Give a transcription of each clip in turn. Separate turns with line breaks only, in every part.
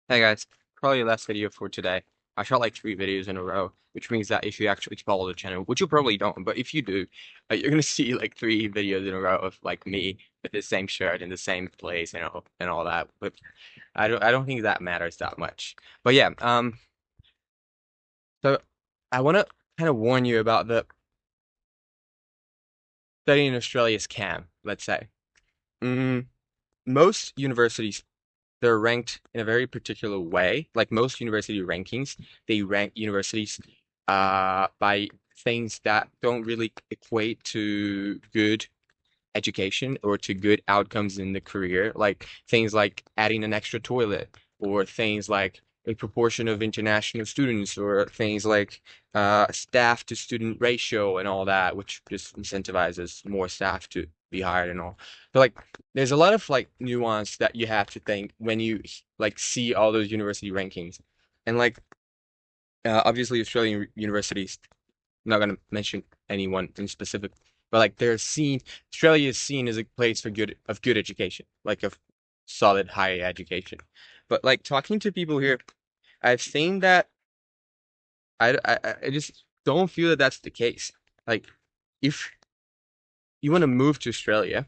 Hey guys, probably the last video for today. I shot like 3 videos in a row, which means that if you actually follow the channel, which you probably don't, but if you do, you're gonna see like 3 videos in a row of like me with the same shirt in the same place, and all that. But I don't think that matters that much. But yeah, so I wanna kind of warn you about the studying in Australia scam, let's say. Mm, Most universities they're ranked in a very particular way. Like most university rankings, they rank universities by things that don't really equate to good education or to good outcomes in the career, like things like adding an extra toilet or things like a proportion of international students or things like staff to student ratio and all that, which just incentivizes more staff to be hired and all. But like there's a lot of like nuance that you have to think when you like see all those university rankings. And like obviously Australian universities, I'm not gonna mention anyone in specific, but like Australia is seen as a place for good education, like of solid higher education. But like talking to people here, I've seen that I just don't feel that that's the case. Like if you want to move to Australia,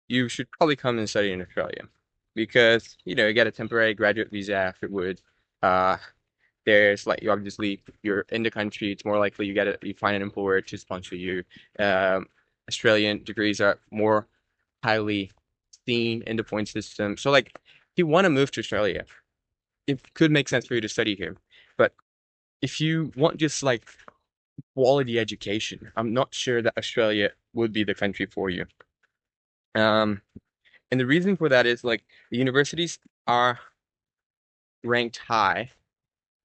you should probably come and study in Australia because you get a temporary graduate visa afterwards. Uh, there's like you obviously you're in the country, it's more likely you find an employer to sponsor you. Um, Australian degrees are more highly seen in the point system. So like if you want to move to Australia, it could make sense for you to study here. But if you want just like quality education, I'm not sure that Australia would be the country for you. Um, and the reason for that is like the universities are ranked high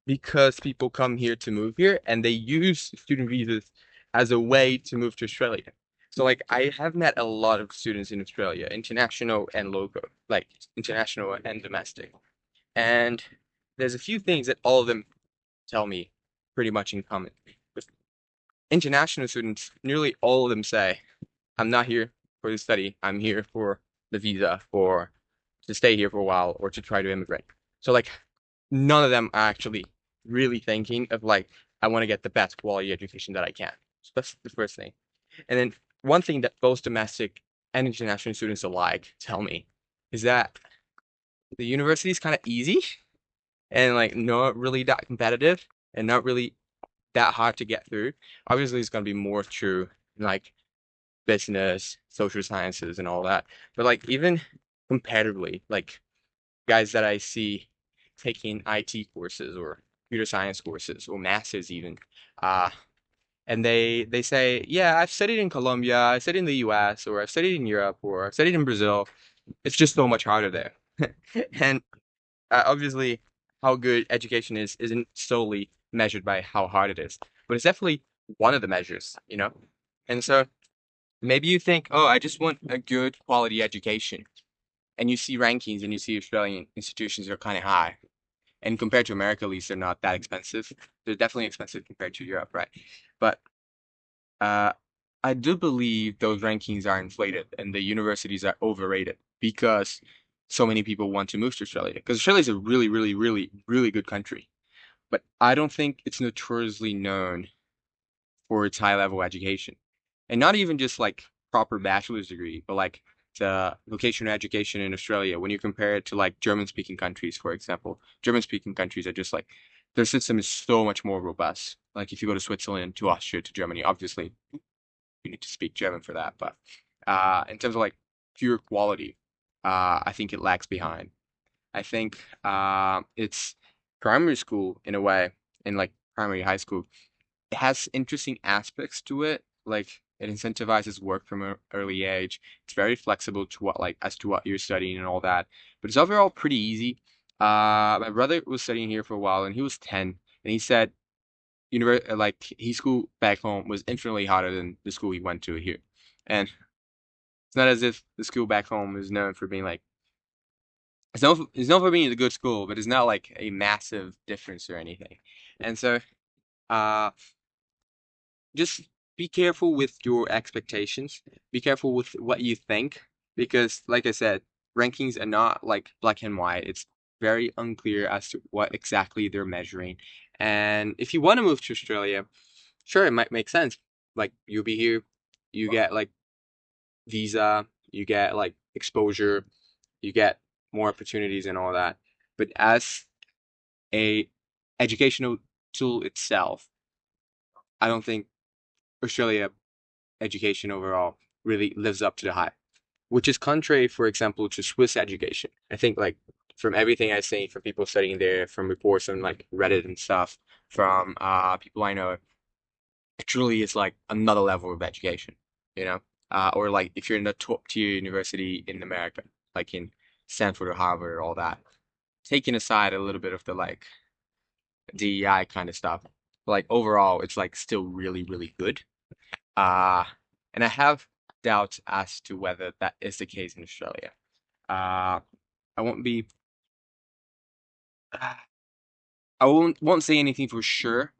because people come here to move here and they use student visas as a way to move to Australia. So like I have met a lot of students in Australia, international and local, like international and domestic. And there's a few things that all of them tell me pretty much in common. With international students, nearly all of them say, I'm not here for the study. I'm here for the visa or to stay here for a while or to try to immigrate. So like none of them are actually really thinking of like I want to get the best quality education that I can. So that's the first thing. And then one thing that both domestic and international students alike tell me is that the university is kind of easy and like not really that competitive and not really that hard to get through. Obviously, it's going to be more true in like business, social sciences, and all that. But like even comparatively, like guys that I see taking IT courses or computer science courses or masters even, uh, and they say, yeah, I've studied in Colombia, I studied in the US, or I've studied in Europe, or I've studied in Brazil. It's just so much harder there. And obviously, how good education is isn't solely measured by how hard it is, but it's definitely one of the measures. And so maybe you think, oh, I just want a good quality education, and you see rankings and you see Australian institutions are kind of high, and compared to America, at least they're not that expensive. They're definitely expensive compared to Europe, right? But uh, I do believe those rankings are inflated and the universities are overrated because so many people want to move to Australia. Because Australia is a really, really, really, really good country. But I don't think it's notoriously known for its high level education. And not even just like proper bachelor's degree, but like the vocational education in Australia, when you compare it to like German speaking countries, for example, German speaking countries are just like their system is so much more robust. Like if you go to Switzerland, to Austria, to Germany, obviously you need to speak German for that. But in terms of like pure quality, I think it lags behind. I think it's primary school in a way, in like primary high school. It has interesting aspects to it. Like it incentivizes work from an early age. It's very flexible to what like as to what you're studying and all that. But it's overall pretty easy. My brother was studying here for a while, and he was 10, and he said like his school back home was infinitely harder than the school he went to here. And it's not as if the school back home is known for being like it's known for being a good school, but it's not like a massive difference or anything. And so uh just be careful with your expectations. Be careful with what you think because like I said, rankings are not like black and white. It's very unclear as to what exactly they're measuring. And if you want to move to Australia, sure, it might make sense. Like you'll be here, you get like visa, you get like exposure, you get more opportunities and all that. But as a educational tool itself, I don't think Australia education overall really lives up to the hype, which is contrary, for example, to Swiss education. I think like from everything I've seen from people studying there, from reports on like Reddit and stuff, from people I know, it truly is like another level of education, you know? Or like if you're in a top tier university in America, like in Stanford or Harvard or all that, taking aside a little bit of the like DEI kind of stuff, like overall, it's like still really, really good. Uh, and I have doubts as to whether that is the case in Australia. Uh, I won't be, I won't say anything for sure.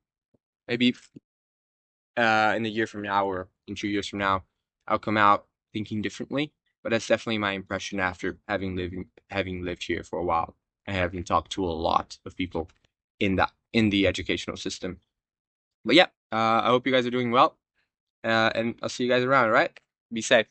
Maybe in a year from now or in 2 years from now, I'll come out thinking differently. But that's definitely my impression after having lived here for a while. I haven't talked to a lot of people in the educational system. But yeah, I hope you guys are doing well, and I'll see you guys around. All right, be safe.